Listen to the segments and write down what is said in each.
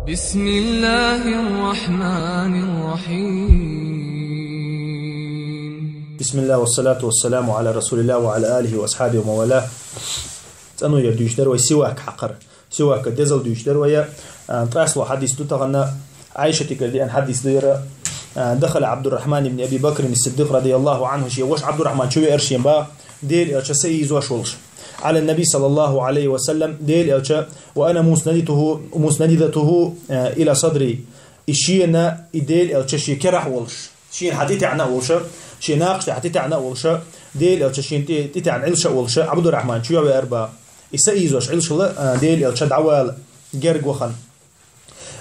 بسم الله الرحمن الرحيم. بسم الله والصلاة والسلام على رسول الله وعلى آله وأصحابه وموالاه. تأنو يردوشدر ويسواك حقر سواك دزل دوشدر ويا تأصل حديث تغنى عائشة كردي أن حديث دير دخل عبد الرحمن بن أبي بكر الصديق رضي الله عنه شيء وش عبد الرحمن شو يرشين با ديل أشسي زوش ولش على النبي صلى الله عليه وسلم ديل أوش وأنا مسندته إلى صدري إشينا إديل أوش شيء كرح ولش شيء حديث عنا ولش شيء ناقش حديث عنا ولش ديل أوش شيء تيت عن علش ولش عبد الرحمن شو يبي أربعة إسائيزوش علش لا ديل أوش دعوال جرج وخن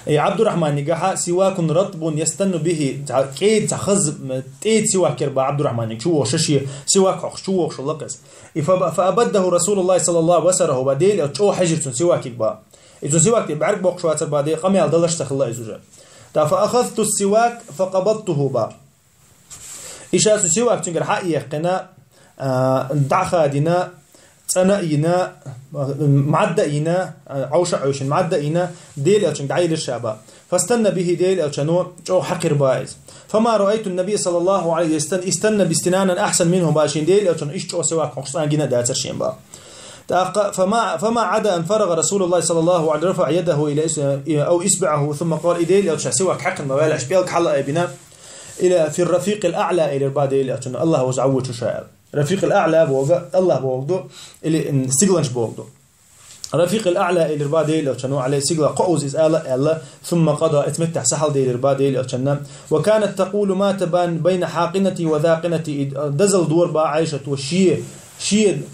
عبد الرحمن نجاح سواك رطب يستن به كيد تخز تيد سواك ربا عبد الرحمن شو ششي سواك شو لقز فأبده رسول الله صلى الله عليه وسلم بديل أو شو حجر سواك با إذا سواك بعرق بوق شوات بعدين قام يالدلش تخلى إزوجا فأخذت السواك فقبضته با إيش سواك تنقر حقيقة قنا دعخادنا تناينا معدئنا عوش معدئنا ديل ألشن دعيل الشعب فاستنى به ديل ألشنو جو حقر بايز فما رأيت النبي صلى الله عليه وسلم استنى باستنانا أحسن منه باشين ديل ألشن إيش جو سواك مخصنا جينا داترشين با فما عدا أن فرغ رسول الله صلى الله عليه وسلم رفع يده إلى أو إصبعه ثم قال ديل ألشن سواك حق الموالع شبيلك حلقة بنا إلى في الرفيق الأعلى إلى البعد ديل ألشن الله وزعوه شاعر رفيق الأعلى بوجه الله بوجده اللي سجلنش بوجده رفيق الأعلى اللي ربادي لو كانوا عليه سجل قوز إسأله الله ثم قضى اتمتع سحل دي ربادي لو كنا وكانت تقول ما تبان بين حاقنتي وذاقنتي دزل دور با عايشة وشيء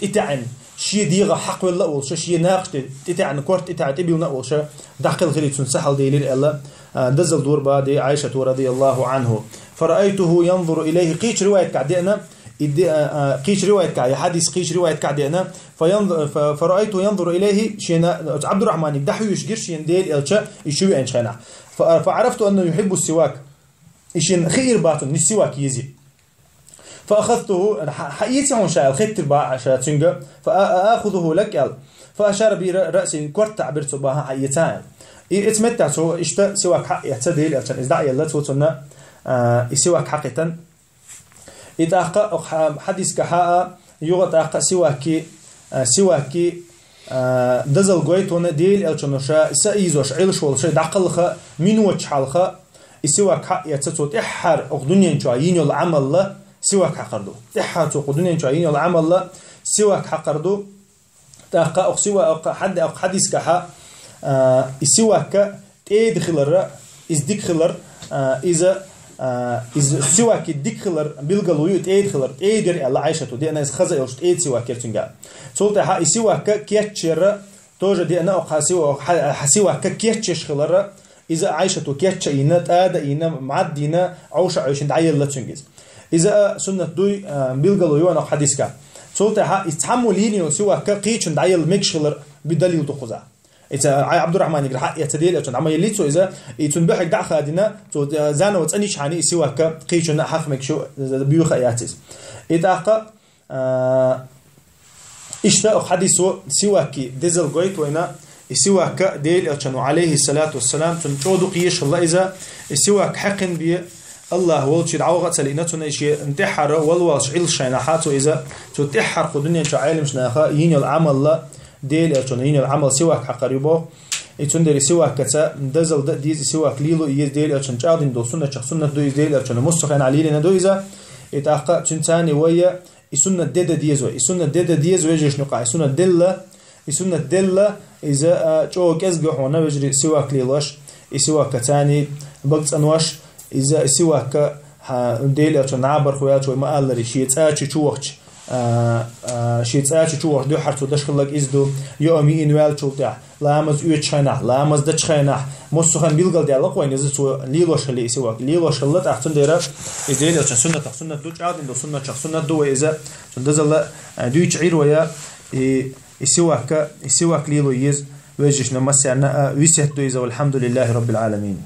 اتعن شيء ديغة حق ولا أول شيء ناقش اتعن كورت اتعن تبي ونقول شيء دخل غريب سحل دي الله دزل دور با دي عايشة رضي الله عنه فرأيته ينظر إليه قيش رواية كعدنا قيش رواية كعدي حديث قيش رواية كعدنا فرأيته ينظر إليه شينا عبد الرحمن يدحو يشجر شين ديل إلشة يشوي إنشانه فعرفت أنه يحب السواك إشين خير باتون السواك يزي فأخذته حقيقة هون شايل خير باع شاتنجا فأخذه لك فأشار برأسي كورت تعبرت بها حقيقة اتمتع سو اشت سواك حق يعتدل عشان إزدع يلا توصلنا السواك حقيقة إذا حديث كحاء يغط أقا سواكي دزل قويتونا ديل الشنوشا سايزوش عيلش والشي دعقلخا منوش حالخا السواك حق يتسوت إحر أقدنيا جايين العمل لا سواك حقردو إحر أقدنيا جايين العمل لا سواك حقردو تأقا أقسوا حد حديث كحاء السواك تيدخلر إزدخلر إذا سواك الدخلر بالقلوية تيدخلر تيدر الله عايشة دي أنا خزا يوش تيد سواك كرتنجا سولت ها سواك كيتشر توجد دي أنا سواك كيتشش خلر إذا عايشة كيتش إنا تادا إنا معدينا عايشين دعيل لا تنجز إذا سنة دوي بالقلوية أنا حديثك سولت ها يتحمليني سواك قيتش دعيل مكشلر بدليل تخزا إذا عبد الرحمن يقول حق يتدل عشان عم يليتو إذا يتنبح دع خادنا تو زانا وتأنيش حني سواك قيشنا حق مكشو بيوخ ياتيز إذا إشتاق حديثه سواك دزل قويت وإنا سواك ديل عشان عليه الصلاة والسلام تنشودو قيش الله إذا سواك حق بي الله والشي دعوة سلينتنا شيء انتحر والواش عيل شيناحاته إذا تنتحر قدنيا شعالم شناخا ين العمل الله ديل أشون العمل سواك حقريبه يتندر سواك كتا دزل ديز سواك ليلو يز ديل أشون جادين دو سنة دو يز ديل أشون مستخين علينا دو إذا يتأقى تنتاني ويا يسنة ديدا ديزو يسنة ديدا ديزو يجيش نقع يسنة دلة إذا جو كزجح ونوجري سواك ليلوش يسواك كتاني بقت أنواش إذا سواك ديل أشون عبر خويات وما قال لي شيء تأشي شوخش شيء تأشي شو واحد يحرت ودش لك إزدو يومي إنوال شو تاع لامز يوتشينه لامز دتشينه مستخن بيلقل ديالك وين يزتو ليلوش اللي يسواك ليلوش اللي تحسن ديره إزاي عشان سنة دوج عاد إنه سنة دو إذا دزل دوج عير ويا يسواك ليلو يز ويجيش نمسي عنا ويسهتو إذا والحمد لله رب العالمين.